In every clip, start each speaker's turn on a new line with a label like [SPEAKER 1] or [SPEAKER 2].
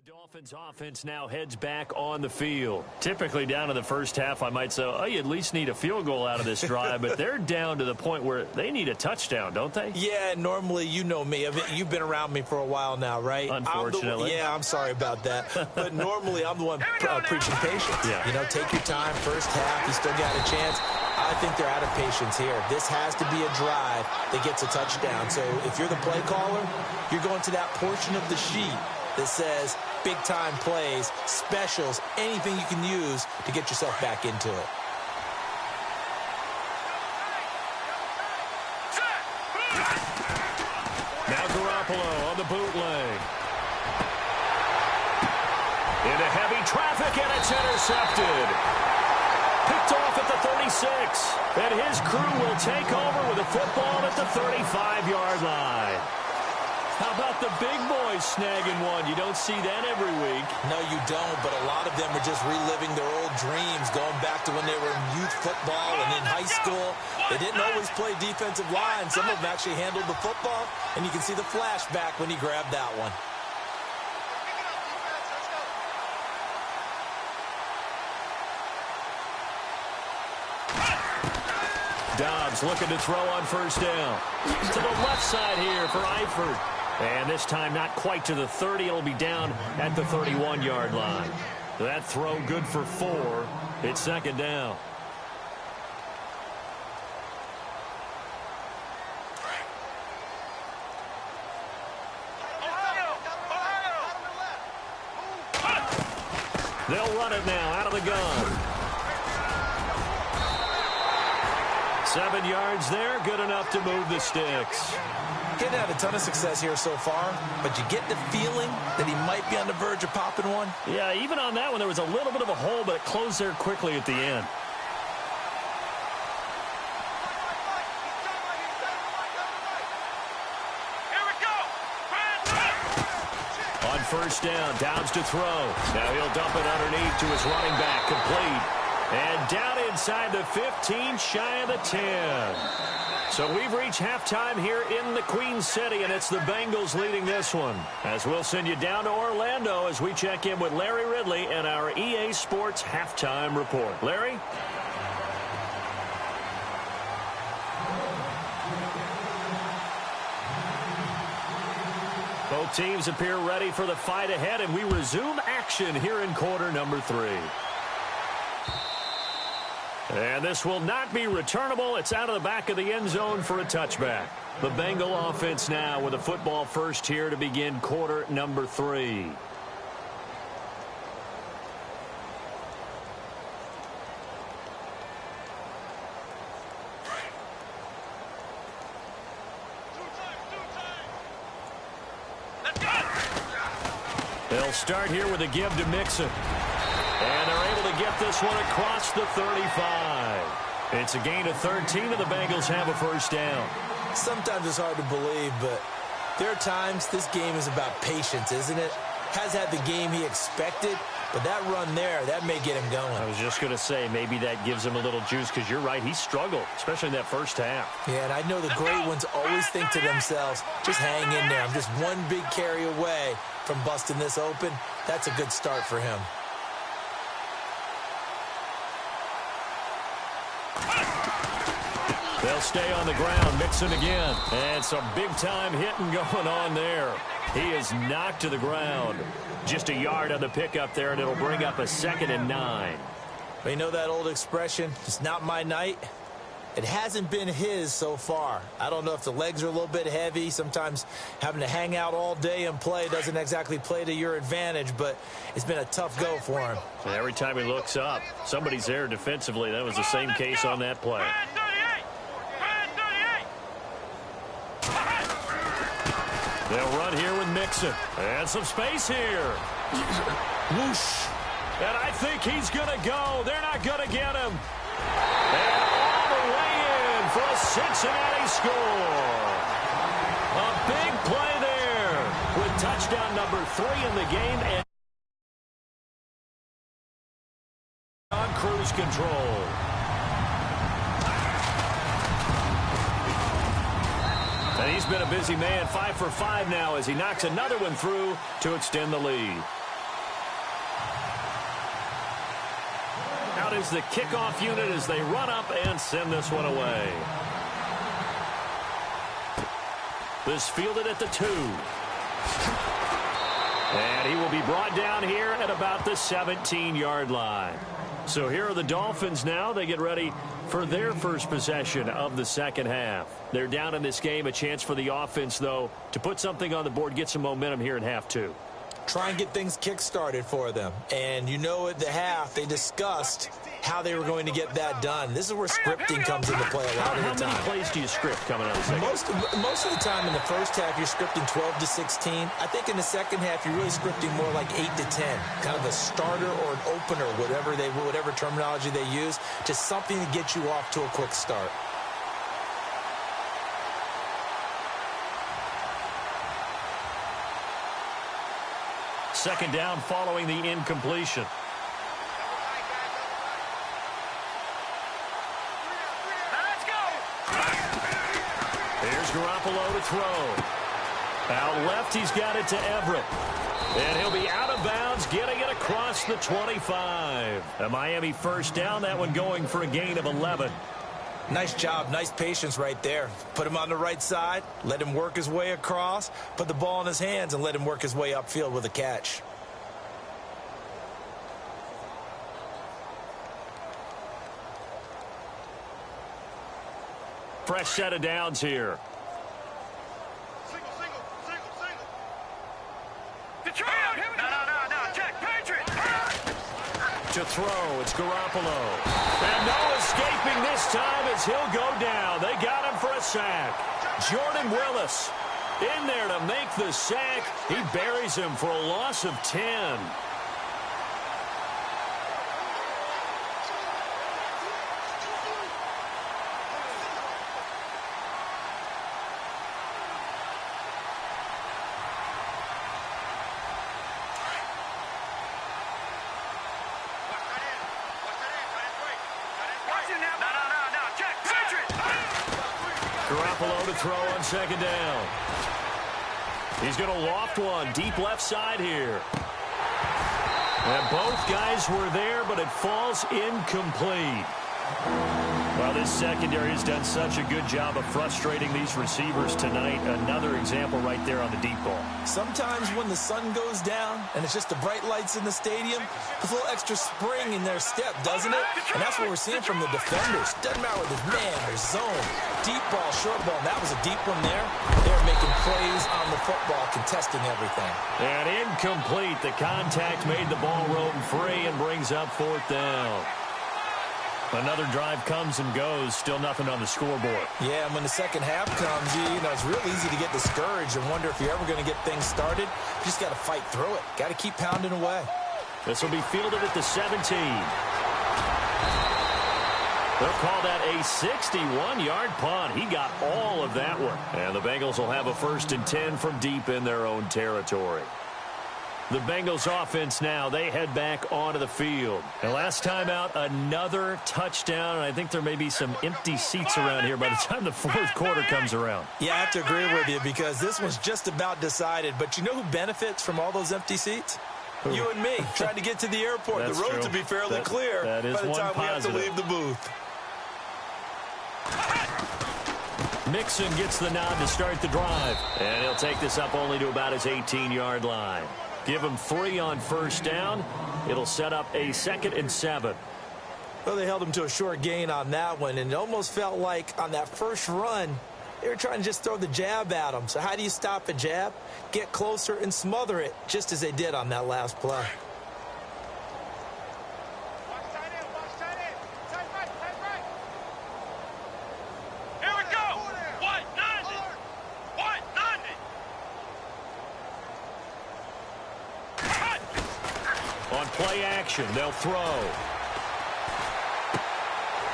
[SPEAKER 1] The Dolphins offense now heads back on the field. Typically down in the first half, I might say, oh, you at least need a field goal out of this drive, but they're down to the point where they need a touchdown, don't they?
[SPEAKER 2] Yeah, normally, you know me. You've been around me for a while now, right?
[SPEAKER 1] Unfortunately.
[SPEAKER 2] I'm sorry about that. But normally, I'm the one preaching patience.
[SPEAKER 1] Yeah.
[SPEAKER 2] You know, take your time. First half, you still got a chance. I think they're out of patience here. This has to be a drive that gets a touchdown. So if you're the play caller, you're going to that portion of the sheet that says big-time plays, specials, anything you can use to get yourself back into it.
[SPEAKER 1] Now Garoppolo on the bootleg. Into heavy traffic, and it's intercepted. Picked off at the 36. And his crew will take over with a football at the 35-yard line. How about the big boys snagging one? You don't see that every week.
[SPEAKER 2] No, you don't, but a lot of them are just reliving their old dreams, going back to when they were in youth football and in high school. They didn't always play defensive line. Some of them actually handled the football, and you can see the flashback when he grabbed that one.
[SPEAKER 1] Dobbs looking to throw on first down. To the left side here for Eifert. And this time not quite to the 30. It'll be down at the 31-yard line. That throw good for 4. It's second down. They'll run it now out of the gun. 7 yards there, good enough to move the sticks.
[SPEAKER 2] Getting had a ton of success here so far, but you get the feeling that he might be on the verge of popping one.
[SPEAKER 1] Yeah, even on that one, there was a little bit of a hole, but it closed there quickly at the end. On first down, Dobbs to throw. Now he'll dump it underneath to his running back, complete. And down inside the 15, shy of the 10. So we've reached halftime here in the Queen City, and it's the Bengals leading this one. As we'll send you down to Orlando as we check in with Larry Ridley and our EA Sports Halftime Report. Larry? Both teams appear ready for the fight ahead, and we resume action here in quarter number 3. And this will not be returnable. It's out of the back of the end zone for a touchback. The Bengal offense now with a football first here to begin quarter number 3. They'll start here with a give to Mixon. And they're able to get this one across the 35. It's a gain of 13, and the Bengals have a first down.
[SPEAKER 2] Sometimes it's hard to believe, but there are times this game is about patience, isn't it? Has had the game he expected, but that run there, that may get him going.
[SPEAKER 1] I was just going to say, maybe that gives him a little juice, because you're right, he struggled, especially in that first half.
[SPEAKER 2] Yeah, and I know the great ones always think to themselves, just hang in there. I'm just one big carry away from busting this open. That's a good start for him.
[SPEAKER 1] They'll stay on the ground. Mixon again. And some big-time hitting going on there. He is knocked to the ground. Just a yard on the pickup there, and it'll bring up a 2nd and 9.
[SPEAKER 2] But you know that old expression, it's not my night? It hasn't been his so far. I don't know if the legs are a little bit heavy. Sometimes having to hang out all day and play doesn't exactly play to your advantage, but it's been a tough go for him.
[SPEAKER 1] And every time he looks up, somebody's there defensively. That was the same case on that play. They'll run here with Mixon. And some space here. Whoosh. And I think he's going to go. They're not going to get him. And all the way in for a Cincinnati score. A big play there with touchdown number 3 in the game. And on cruise control. And he's been a busy man, 5 for 5 now as he knocks another one through to extend the lead. is the kickoff unit as they run up and send this one away. This fielded at the 2. And he will be brought down here at about the 17-yard line. So here are the Dolphins now. They get ready for their first possession of the second half. They're down in this game. A chance for the offense, though, to put something on the board, get some momentum here in half 2.
[SPEAKER 2] Try and get things kick-started for them. And you know at the half, they discussed how they were going to get that done. This is where scripting comes into play a lot of the time.
[SPEAKER 1] How many plays do you script coming out of the second?
[SPEAKER 2] Most of the time in the first half, you're scripting 12 to 16. I think in the second half, you're really scripting more like 8 to 10. Kind of a starter or an opener, whatever terminology they use, just something to get you off to a quick start.
[SPEAKER 1] Second down following the incompletion.
[SPEAKER 3] Let's go.
[SPEAKER 1] Here's Garoppolo to throw. Out left, he's got it to Everett. And he'll be out of bounds, getting it across the 25. A Miami first down, that one going for a gain of 11.
[SPEAKER 2] Nice job, nice patience right there. Put him on the right side, let him work his way across, put the ball in his hands, and let him work his way upfield with a catch.
[SPEAKER 1] Fresh set of downs here.
[SPEAKER 3] Single. Detroit. No. Check. Patriots.
[SPEAKER 1] To throw, it's Garoppolo. And no escaping this time as he'll go down. They got him for a sack. Jordan Willis in there to make the sack. He buries him for a loss of 10. Garoppolo to throw on second down. He's going to loft one deep left side here. And both guys were there, but it falls incomplete. Well, this secondary has done such a good job of frustrating these receivers tonight. Another example right there on the deep ball.
[SPEAKER 2] Sometimes when the sun goes down and it's just the bright lights in the stadium, there's a little extra spring in their step, doesn't it? And that's what we're seeing from the defenders. Doesn't matter whether it's man or zone. Deep ball, short ball. That was a deep one there. They're making plays on the football, contesting everything.
[SPEAKER 1] And incomplete. The contact made the ball roam free and brings up fourth down. Another drive comes and goes. Still nothing on the scoreboard.
[SPEAKER 2] Yeah, and when the second half comes, you know, it's real easy to get discouraged and wonder if you're ever going to get things started. You just got to fight through it. Got to keep pounding away.
[SPEAKER 1] This will be fielded at the 17. They'll call that a 61-yard punt. He got all of that one. And the Bengals will have a 1st and 10 from deep in their own territory. The Bengals offense now, they head back onto the field. And last time out, another touchdown. And I think there may be some empty seats around here by the time the fourth quarter comes around.
[SPEAKER 2] Yeah, I have to agree with you because this one's just about decided. But you know who benefits from all those empty seats? Who? You and me, trying to get to the airport. The roads will be fairly clear
[SPEAKER 1] by the time
[SPEAKER 2] we have to leave the booth.
[SPEAKER 1] Mixon gets the nod to start the drive. And he'll take this up only to about his 18-yard line. Give him 3 on first down. It'll set up a 2nd and 7.
[SPEAKER 2] Well, they held him to a short gain on that one, and it almost felt like on that first run, they were trying to just throw the jab at him. So how do you stop a jab? Get closer and smother it, just as they did on that last play.
[SPEAKER 1] Play action. They'll throw.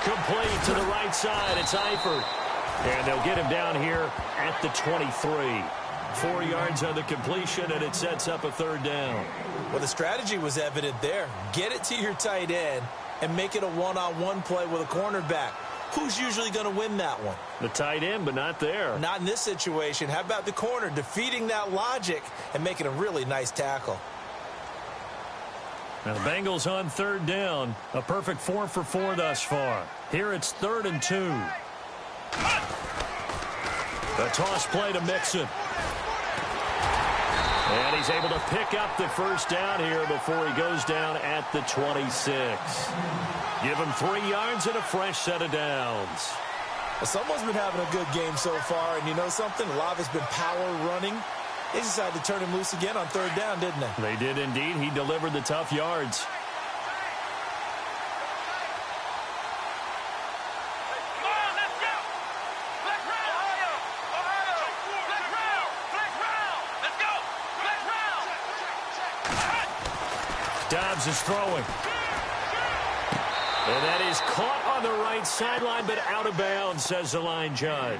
[SPEAKER 1] Complete to the right side. It's Eifert. And they'll get him down here at the 23. 4 yards on the completion, and it sets up a 3rd down.
[SPEAKER 2] Well, the strategy was evident there. Get it to your tight end and make it a one-on-one play with a cornerback. Who's usually going to win that one?
[SPEAKER 1] The tight end, but not there.
[SPEAKER 2] Not in this situation. How about the corner defeating that logic and making a really nice tackle?
[SPEAKER 1] Now the Bengals on third down. A perfect 4 for 4 thus far. Here it's 3rd and 2. The toss play to Mixon. And he's able to pick up the first down here before he goes down at the 26. Give him 3 yards and a fresh set of downs.
[SPEAKER 2] Well, someone's been having a good game so far, and you know something? A lot has been power running. They decided to turn him loose again on 3rd down, didn't they?
[SPEAKER 1] They did indeed. He delivered the tough yards. Dobbs is throwing. And that is caught on the right sideline, but out of bounds, says the line judge.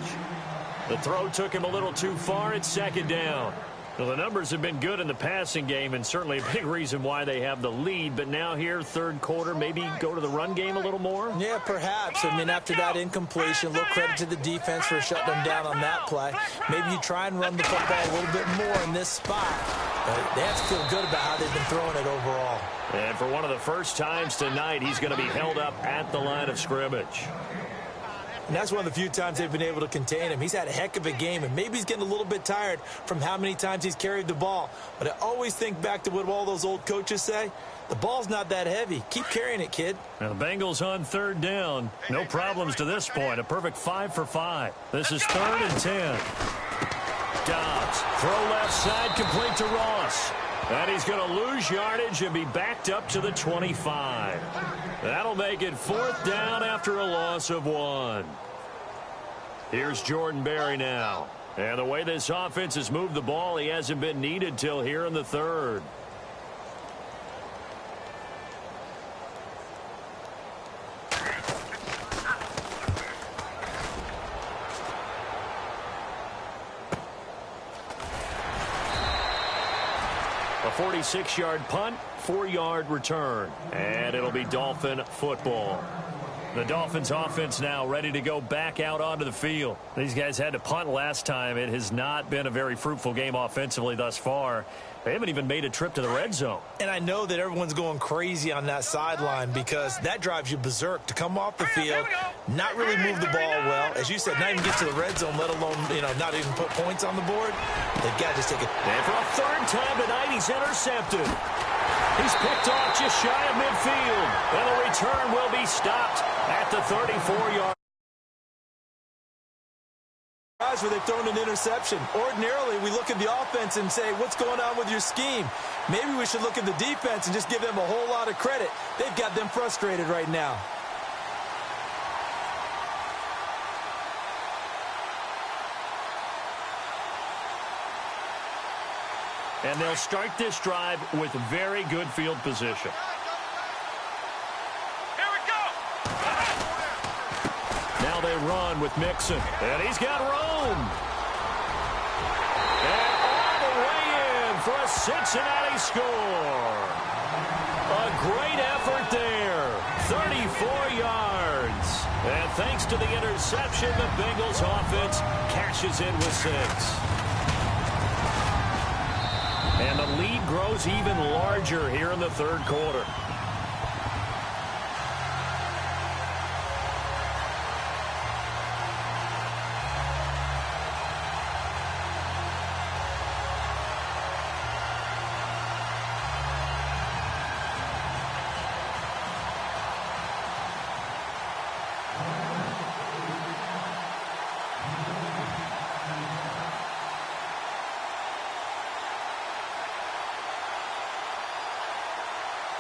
[SPEAKER 1] The throw took him a little too far at 2nd down. Well, the numbers have been good in the passing game, and certainly a big reason why they have the lead. But now here, 3rd quarter, maybe go to the run game a little more?
[SPEAKER 2] Yeah, perhaps. I mean, after that incompletion, a little credit to the defense for shutting them down on that play. Maybe you try and run the football a little bit more in this spot. But they have to feel good about how they've been throwing it overall.
[SPEAKER 1] And for one of the first times tonight, he's going to be held up at the line of scrimmage.
[SPEAKER 2] And that's one of the few times they've been able to contain him. He's had a heck of a game, and maybe he's getting a little bit tired from how many times he's carried the ball. But I always think back to what all those old coaches say. The ball's not that heavy. Keep carrying it, kid.
[SPEAKER 1] Now the Bengals on 3rd down. No problems to this point. A perfect 5 for 5. This is 3rd and 10. Dobbs, throw left side, complete to Ross. And he's going to lose yardage and be backed up to the 25. That'll make it 4th down after a loss of 1. Here's Jordan Berry now. And the way this offense has moved the ball, he hasn't been needed till here in the 3rd. A 46-yard punt, 4-yard return. And it'll be Dolphin football. The Dolphins offense now ready to go back out onto the field. These guys had to punt last time. It has not been a very fruitful game offensively thus far. They haven't even made a trip to the red zone.
[SPEAKER 2] And I know that everyone's going crazy on that sideline because that drives you berserk to come off the field, not really move the ball well. As you said, not even get to the red zone, let alone, not even put points on the board. They've got to just take it.
[SPEAKER 1] And for a 3rd time tonight, he's intercepted. He's picked off just shy of midfield. And the return will be stopped at the 34-yard.
[SPEAKER 2] Where they've thrown an interception. Ordinarily, we look at the offense and say, what's going on with your scheme? Maybe we should look at the defense and just give them a whole lot of credit. They've got them frustrated right now.
[SPEAKER 1] And they'll start this drive with very good field position.
[SPEAKER 3] Here we go.
[SPEAKER 1] Now they run with Mixon. And he's got room. And all the way in for a Cincinnati score. A great effort there. 34 yards. And thanks to the interception, the Bengals offense cashes in with 6. And the lead grows even larger here in the 3rd quarter.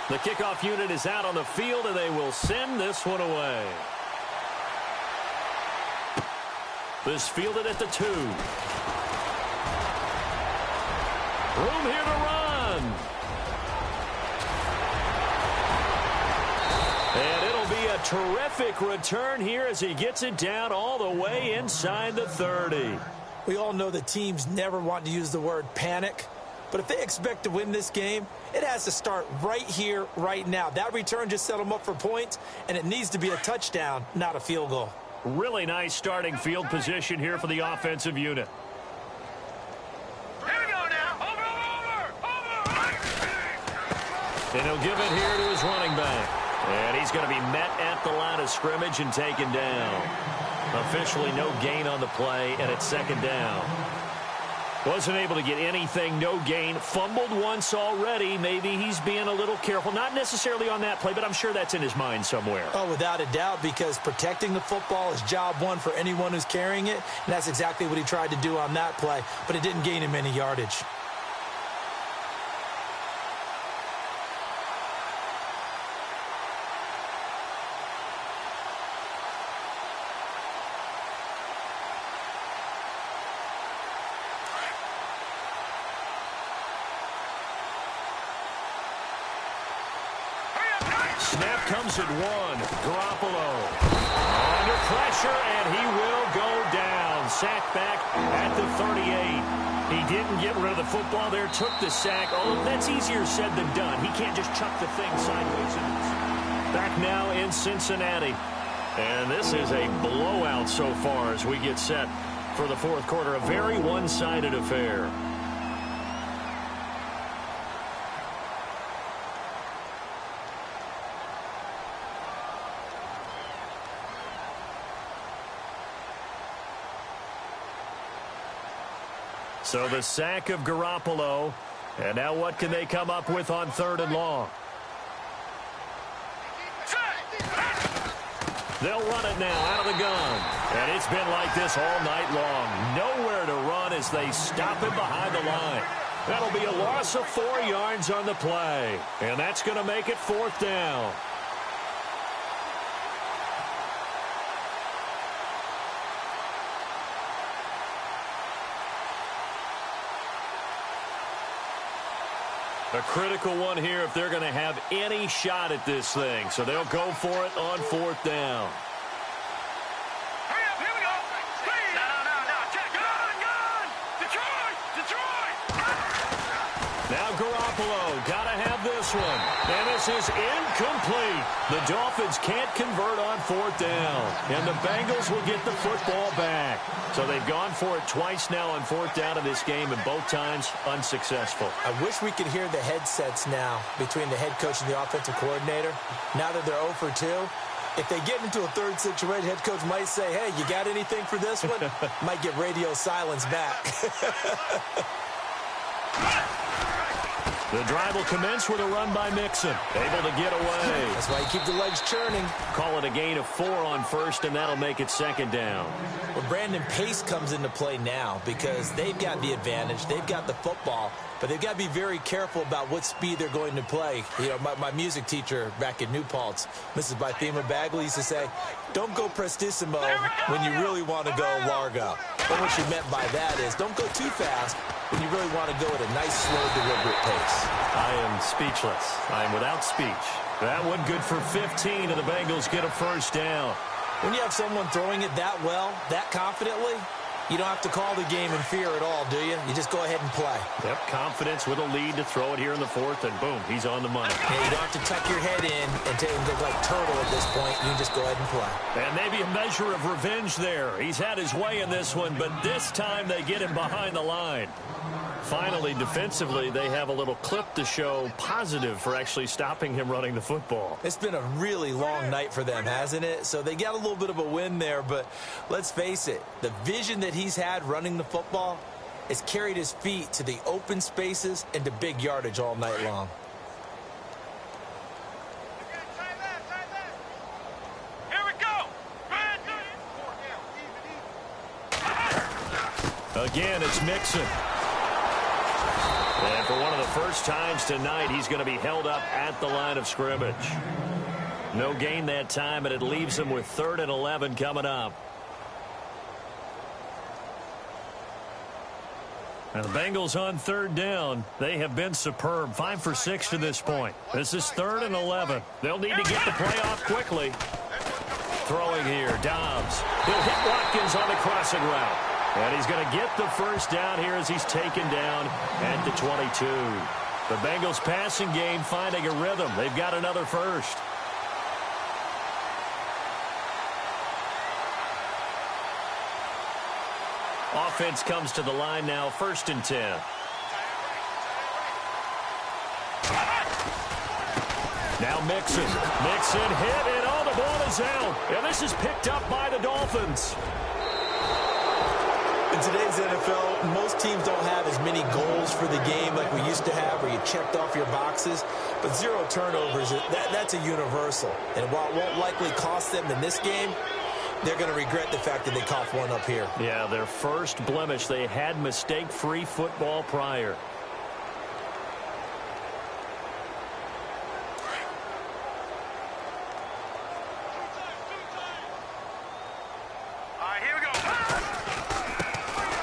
[SPEAKER 1] The kickoff unit is out on the field, and they will send this one away. This fielded at the 2. Room here to run. And it'll be a terrific return here as he gets it down all the way inside the 30.
[SPEAKER 2] We all know that teams never want to use the word panic. But if they expect to win this game, it has to start right here, right now. That return just set them up for points, and it needs to be a touchdown, not a field goal.
[SPEAKER 1] Really nice starting field position here for the offensive unit.
[SPEAKER 3] Here we go now. Over.
[SPEAKER 1] And he'll give it here to his running back. And he's going to be met at the line of scrimmage and taken down. Officially no gain on the play, and it's second down. Wasn't able to get anything, no gain. Fumbled once already. Maybe he's being a little careful. Not necessarily on that play, but I'm sure that's in his mind somewhere.
[SPEAKER 2] Oh, without a doubt, because protecting the football is job one for anyone who's carrying it. And that's exactly what he tried to do on that play, but it didn't gain him any yardage.
[SPEAKER 1] Snap comes at one. Garoppolo under pressure, and he will go down. Sacked back at the 38. He didn't get rid of the football there, took the sack. Oh, that's easier said than done. He can't just chuck the thing sideways. Back now in Cincinnati. And this is a blowout so far as we get set for the fourth quarter. A very one-sided affair. So the sack of Garoppolo. And now what can they come up with on third and long? They'll run it now out of the gun. And it's been like this all night long. Nowhere to run as they stop him behind the line. That'll be a loss of 4 yards on the play. And that's going to make it fourth down. A critical one here if they're going to have any shot at this thing. So they'll go for it on fourth down.
[SPEAKER 3] Hurry up, here we go. Please. No. Check. Gun. Detroit.
[SPEAKER 1] Now Garoppolo got to have this one. And this is incomplete. The Dolphins can't convert on fourth down. And the Bengals will get the football back. So they've gone for it twice now on fourth down in this game, and both times unsuccessful.
[SPEAKER 2] I wish we could hear the headsets now between the head coach and the offensive coordinator. Now that they're 0 for 2, if they get into a third situation, head coach might say, hey, you got anything for this one? Might get radio silence back.
[SPEAKER 1] The drive will commence with a run by Mixon. Able to get away.
[SPEAKER 2] That's why you keep the legs churning.
[SPEAKER 1] Call it a gain of 4 on first, and that'll make it second down.
[SPEAKER 2] Well, Brandon, pace comes into play now because they've got the advantage. They've got the football, but they've got to be very careful about what speed they're going to play. You know, my music teacher back in New Paltz, Mrs. Bythema Bagley, used to say, don't go prestissimo when you really want to go largo. But what she meant by that is don't go too fast when you really want to go at a nice, slow, deliberate pace.
[SPEAKER 1] I am speechless. I am without speech. That one good for 15, and the Bengals get a first down.
[SPEAKER 2] When you have someone throwing it that well, that confidently, you don't have to call the game in fear at all, do you? You just go ahead and play.
[SPEAKER 1] Yep, confidence with a lead to throw it here in the fourth, and boom, he's on the money.
[SPEAKER 2] Yeah, you don't have to tuck your head in and look like turtle at this point. You can just go ahead and play.
[SPEAKER 1] And maybe a measure of revenge there. He's had his way in this one, but this time they get him behind the line. Finally, defensively, they have a little clip to show positive for actually stopping him running the football.
[SPEAKER 2] It's been a really long night for them, hasn't it? So they got a little bit of a win there, but let's face it, the vision that he's had running the football has carried his feet to the open spaces and to big yardage all night long.
[SPEAKER 3] Here we go.
[SPEAKER 1] Again, it's Mixon. And for one of the first times tonight, he's going to be held up at the line of scrimmage. No gain that time, and it leaves him with 3rd and 11 coming up. And the Bengals on 3rd down. They have been superb. 5 for 6 to this point. This is 3rd and 11. They'll need to get the play off quickly. Throwing here, Dobbs. He'll hit Watkins on the crossing route. And he's going to get the first down here as he's taken down at the 22. The Bengals passing game finding a rhythm. They've got another first. Offense comes to the line now, 1st and 10. Now Mixon hit, and all the ball is out. And this is picked up by the Dolphins.
[SPEAKER 2] In today's NFL, most teams don't have as many goals for the game like we used to have, where you checked off your boxes. But 0 turnovers, that's a universal. And while it won't likely cost them in this game, they're going to regret the fact that they coughed one up here.
[SPEAKER 1] Yeah, their first blemish. They had mistake-free football prior.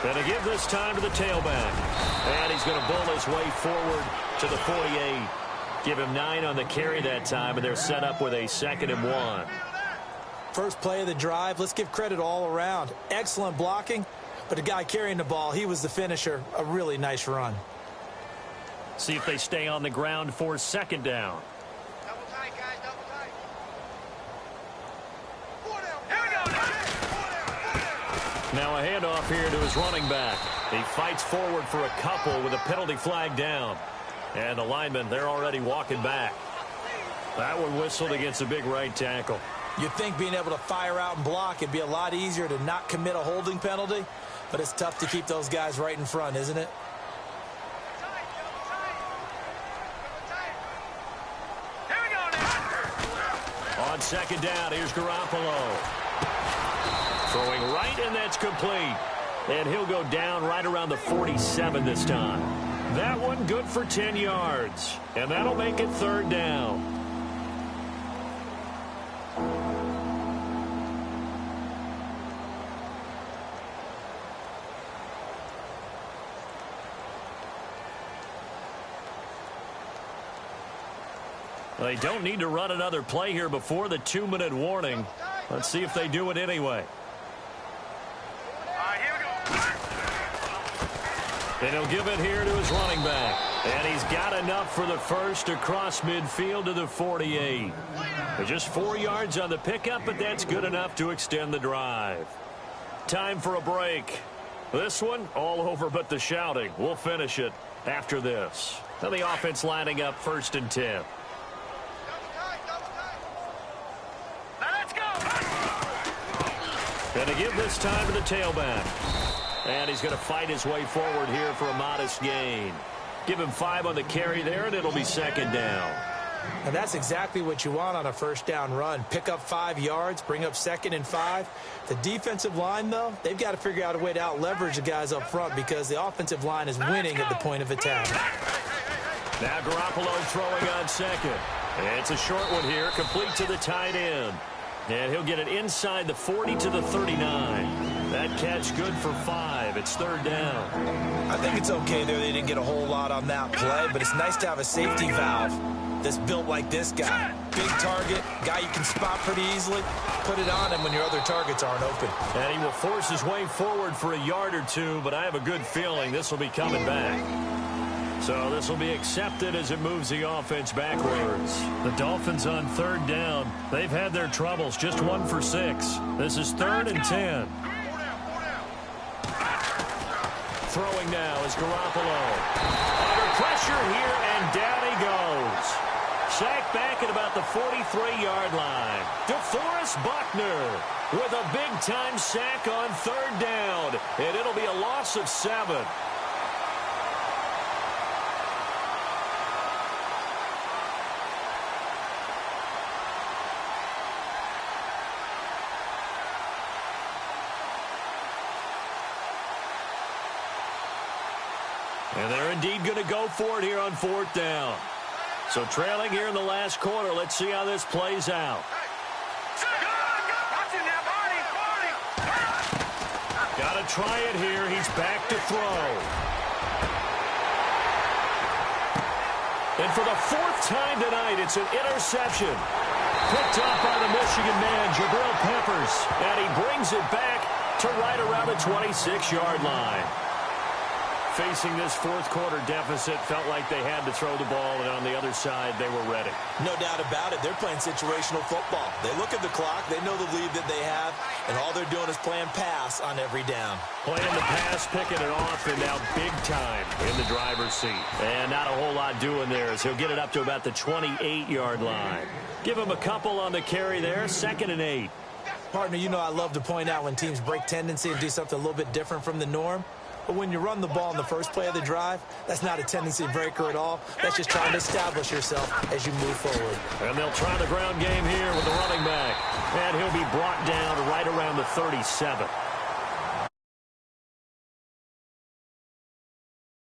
[SPEAKER 1] Going to give this time to the tailback. And he's going to bull his way forward to the 48. Give him 9 on the carry that time, and they're set up with a 2nd and 1.
[SPEAKER 2] First play of the drive, let's give credit all around. Excellent blocking, but the guy carrying the ball, he was the finisher. A really nice run.
[SPEAKER 1] See if they stay on the ground for 2nd down.
[SPEAKER 3] Double tight, guys, double tight.
[SPEAKER 1] Now a handoff here to his running back. He fights forward for a couple with a penalty flag down. And the linemen, they're already walking back. That one whistled against a big right tackle.
[SPEAKER 2] You'd think being able to fire out and block, it'd be a lot easier to not commit a holding penalty, but it's tough to keep those guys right in front, isn't it?
[SPEAKER 1] On 2nd down, here's Garoppolo. Throwing right, and that's complete. And he'll go down right around the 47 this time. That one good for 10 yards. And that'll make it 3rd down. They don't need to run another play here before the 2-minute warning. Let's see if they do it anyway. And he'll give it here to his running back. And he's got enough for the first across midfield to the 48. Just 4 yards on the pickup, but that's good enough to extend the drive. Time for a break. This one, all over but the shouting. We'll finish it after this. Now the offense lining up 1st and 10. Going to give this time to the tailback. And he's going to fight his way forward here for a modest gain. Give him 5 on the carry there, and it'll be 2nd down.
[SPEAKER 2] And that's exactly what you want on a 1st down run. Pick up 5 yards, bring up 2nd and 5. The defensive line, though, they've got to figure out a way to out-leverage the guys up front because the offensive line is winning at the point of attack.
[SPEAKER 1] Now Garoppolo throwing on 2nd. And it's a short one here, complete to the tight end. And he'll get it inside the 40 to the 39. That catch good for 5. It's 3rd down.
[SPEAKER 2] I think it's okay there. They didn't get a whole lot on that play, but it's nice to have a safety valve that's built like this guy. Big target, guy you can spot pretty easily. Put it on him when your other targets aren't open.
[SPEAKER 1] And he will force his way forward for a yard or 2, but I have a good feeling this will be coming back. So this will be accepted as it moves the offense backwards. The Dolphins on 3rd down. They've had their troubles, just 1 for 6. This is 3rd and 10. Throwing now is Garoppolo. Under pressure here, and down he goes. Sacked back at about the 43-yard line. DeForest Buckner with a big-time sack on 3rd down. And it'll be a loss of 7. And they're indeed going to go for it here on 4th down. So trailing here in the last quarter. Let's see how this plays out. Got to try it here. He's back to throw. And for the 4th time tonight, it's an interception. Picked up by the Michigan man, Jabril Peppers. And he brings it back to right around the 26-yard line. Facing this fourth quarter deficit, felt like they had to throw the ball, and on the other side, they were ready.
[SPEAKER 2] No doubt about it. They're playing situational football. They look at the clock, they know the lead that they have, and all they're doing is playing pass on every down.
[SPEAKER 1] Playing the pass, picking it off, and now big time in the driver's seat. And not a whole lot doing there as he'll get it up to about the 28-yard line. Give him a couple on the carry there, 2nd and 8.
[SPEAKER 2] Partner, you know I love to point out when teams break tendency and do something a little bit different from the norm. But when you run the ball in the first play of the drive, that's not a tendency breaker at all. That's just trying to establish yourself as you move forward.
[SPEAKER 1] And they'll try the ground game here with the running back. And he'll be brought down right around the 37.